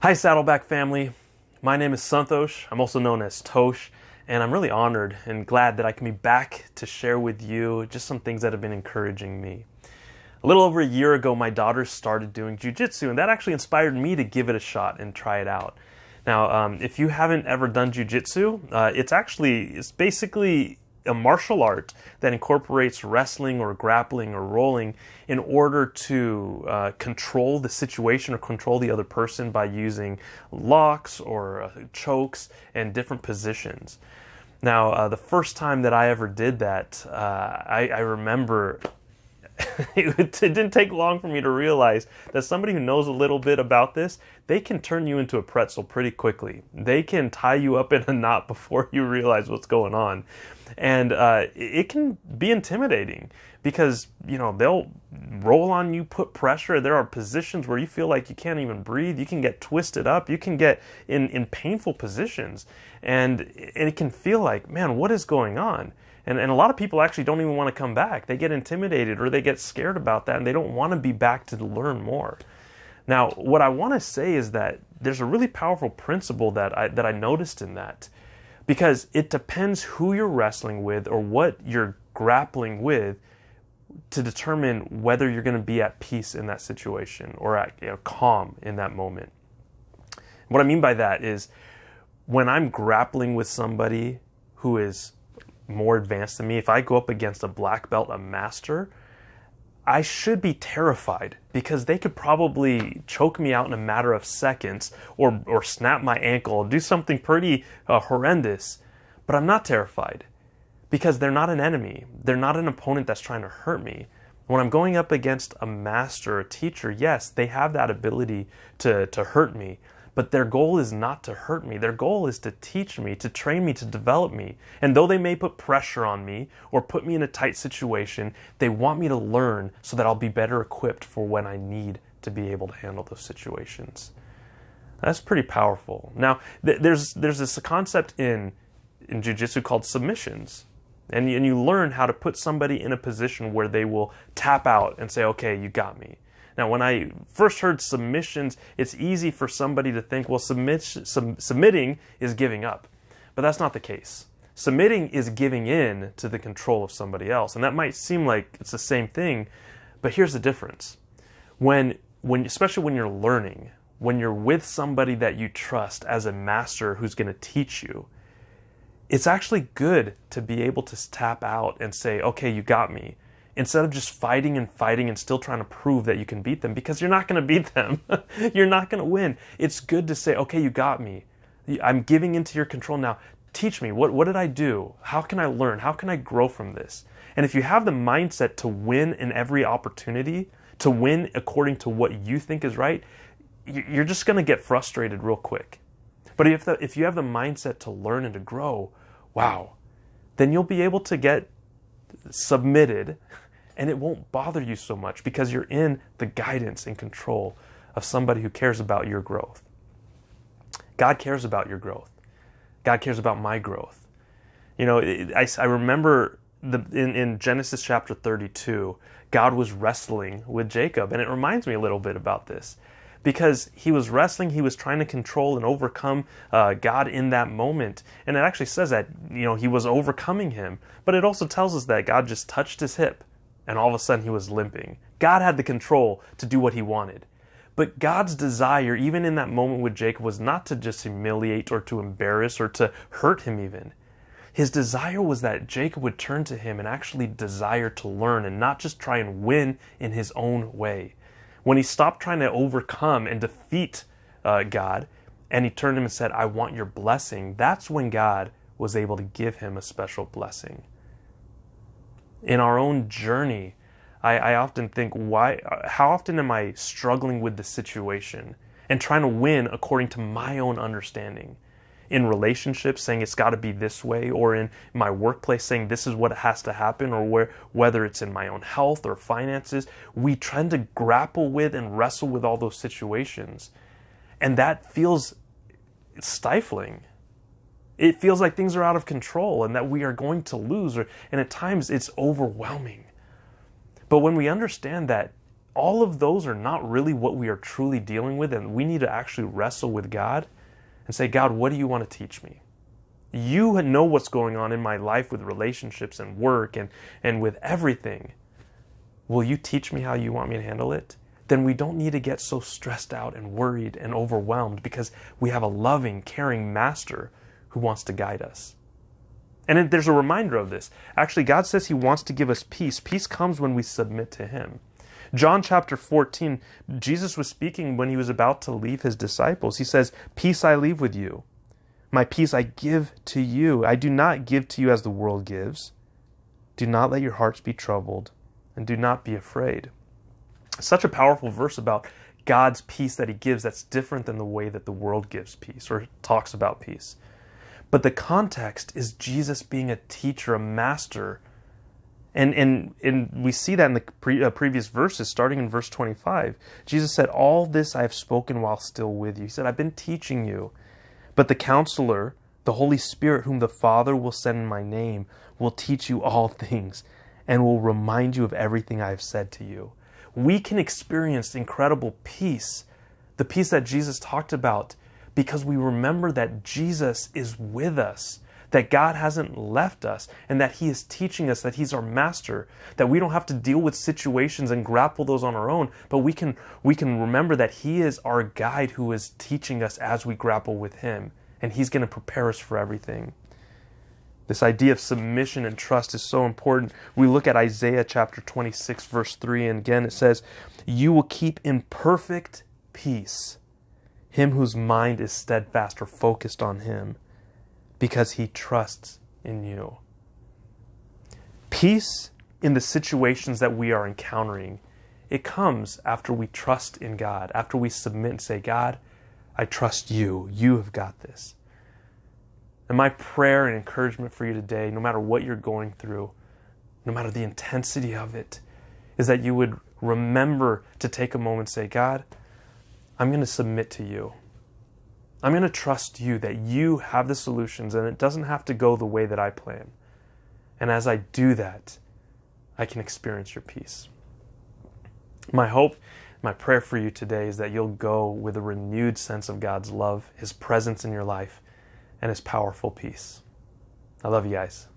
Hi Saddleback family, my name is Santosh, I'm also known as Tosh, and I'm really honored and glad that I can be back to share with you just some things that have been encouraging me. A little over a year ago, my daughter started doing jiu-jitsu, and that actually inspired me to give it a shot and try it out. Now, if you haven't ever done jiu-jitsu, it's basically a martial art that incorporates wrestling or grappling or rolling in order to control the situation or control the other person by using locks or chokes and different positions. Now, the first time that I ever did that, I remember it didn't take long for me to realize that somebody who knows a little bit about this, they can turn you into a pretzel pretty quickly. They can tie you up in a knot before you realize what's going on. And it can be intimidating because, they'll roll on you, put pressure. There are positions where you feel like you can't even breathe. You can get twisted up. You can get in painful positions. And it can feel like, man, what is going on? And a lot of people actually don't even want to come back. They get intimidated or they get scared about that and they don't want to be back to learn more. Now, what I want to say is that there's a really powerful principle that I noticed in that, because it depends who you're wrestling with or what you're grappling with to determine whether you're going to be at peace in that situation or at calm in that moment. What I mean by that is when I'm grappling with somebody who is more advanced than me, if I go up against a black belt, a master, I should be terrified because they could probably choke me out in a matter of seconds or snap my ankle, do something pretty horrendous. But I'm not terrified because they're not an enemy. They're not an opponent that's trying to hurt me. When I'm going up against a master, a teacher, yes, they have that ability to hurt me. But their goal is not to hurt me. Their goal is to teach me, to train me, to develop me. And though they may put pressure on me or put me in a tight situation, they want me to learn so that I'll be better equipped for when I need to be able to handle those situations. That's pretty powerful. Now, there's this concept in jiu-jitsu called submissions. And you learn how to put somebody in a position where they will tap out and say, okay, you got me. Now, when I first heard submissions, it's easy for somebody to think, well, submitting is giving up. But that's not the case. Submitting is giving in to the control of somebody else. And that might seem like it's the same thing, but here's the difference. Especially when you're learning, when you're with somebody that you trust as a master who's going to teach you, it's actually good to be able to tap out and say, okay, you got me. Instead of just fighting and still trying to prove that you can beat them, because you're not going to beat them. You're not going to win. It's good to say, okay, you got me. I'm giving into your control now. Teach me. What did I do? How can I learn? How can I grow from this? And if you have the mindset to win in every opportunity, to win according to what you think is right, you're just going to get frustrated real quick. But if you have the mindset to learn and to grow, wow, then you'll be able to get submitted, and it won't bother you so much because you're in the guidance and control of somebody who cares about your growth. God cares about your growth. God cares about my growth. I remember in Genesis chapter 32, God was wrestling with Jacob, and it reminds me a little bit about this. Because he was wrestling, he was trying to control and overcome God in that moment. And it actually says that, he was overcoming him. But it also tells us that God just touched his hip, and all of a sudden he was limping. God had the control to do what he wanted. But God's desire, even in that moment with Jacob, was not to just humiliate or to embarrass or to hurt him even. His desire was that Jacob would turn to him and actually desire to learn and not just try and win in his own way. When he stopped trying to overcome and defeat God, and he turned to him and said, I want your blessing, that's when God was able to give him a special blessing. In our own journey, I often think, how often am I struggling with the situation and trying to win according to my own understanding? In relationships, saying it's got to be this way, or in my workplace, saying this is what has to happen, or whether it's in my own health or finances, we tend to grapple with and wrestle with all those situations. And that feels stifling. It feels like things are out of control and that we are going to lose, and at times it's overwhelming. But when we understand that all of those are not really what we are truly dealing with, and we need to actually wrestle with God and say, God, what do you want to teach me? You know what's going on in my life with relationships and work and with everything. Will you teach me how you want me to handle it? Then we don't need to get so stressed out and worried and overwhelmed, because we have a loving, caring master who wants to guide us. And there's a reminder of this. Actually, God says he wants to give us peace. Peace comes when we submit to him. John chapter 14, Jesus was speaking when he was about to leave his disciples. He says, "Peace I leave with you. My peace I give to you. I do not give to you as the world gives. Do not let your hearts be troubled, and do not be afraid." Such a powerful verse about God's peace that he gives that's different than the way that the world gives peace or talks about peace. But the context is Jesus being a teacher, a master. And we see that in the previous verses, starting in verse 25. Jesus said, "All this I have spoken while still with you." He said, "I've been teaching you. But the Counselor, the Holy Spirit, whom the Father will send in my name, will teach you all things and will remind you of everything I have said to you." We can experience incredible peace, the peace that Jesus talked about, because we remember that Jesus is with us, that God hasn't left us, and that he is teaching us, that he's our master, that we don't have to deal with situations and grapple those on our own, but we can remember that he is our guide who is teaching us as we grapple with him, and he's going to prepare us for everything. This idea of submission and trust is so important. We look at Isaiah chapter 26, verse 3, and again it says, "You will keep in perfect peace him whose mind is steadfast or focused on him, because he trusts in you." Peace in the situations that we are encountering, it comes after we trust in God, after we submit and say, "God, I trust you. You have got this." And my prayer and encouragement for you today, no matter what you're going through, no matter the intensity of it, is that you would remember to take a moment and say, "God, I'm going to submit to you. I'm going to trust you that you have the solutions, and it doesn't have to go the way that I plan. And as I do that, I can experience your peace." My hope, my prayer for you today is that you'll go with a renewed sense of God's love, his presence in your life, and his powerful peace. I love you guys.